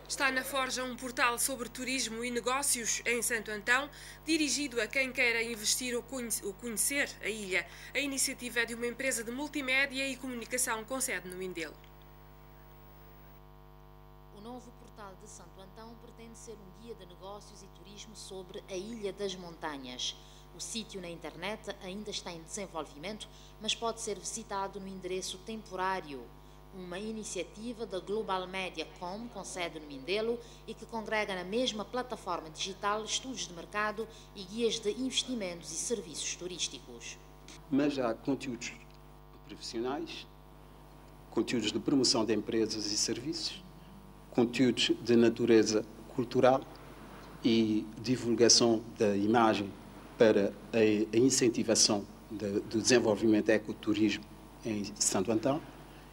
Está na Forja um portal sobre turismo e negócios em Santo Antão, dirigido a quem queira investir ou conhecer a ilha. A iniciativa é de uma empresa de multimédia e comunicação com sede no Mindelo. O novo portal de Santo Antão pretende ser um guia de negócios e turismo sobre a Ilha das Montanhas. O sítio na internet ainda está em desenvolvimento, mas pode ser visitado no endereço temporário. Uma iniciativa da Global Mediacom, com sede no Mindelo, e que congrega na mesma plataforma digital estudos de mercado e guias de investimentos e serviços turísticos. Mas há conteúdos profissionais, conteúdos de promoção de empresas e serviços, conteúdos de natureza cultural e divulgação da imagem para a incentivação do desenvolvimento do ecoturismo em Santo Antão.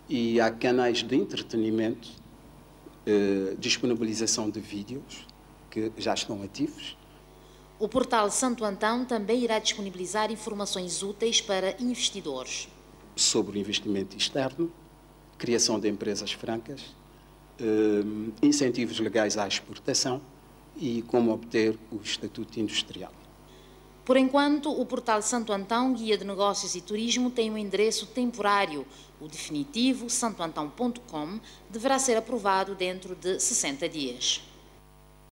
E há canais de entretenimento, disponibilização de vídeos que já estão ativos. O portal Santo Antão também irá disponibilizar informações úteis para investidores. Sobre o investimento externo, criação de empresas francas, incentivos legais à exportação e como obter o estatuto industrial. Por enquanto, o portal Santo Antão, Guia de Negócios e Turismo, tem um endereço temporário. O definitivo, santoantão.com, deverá ser aprovado dentro de 60 dias.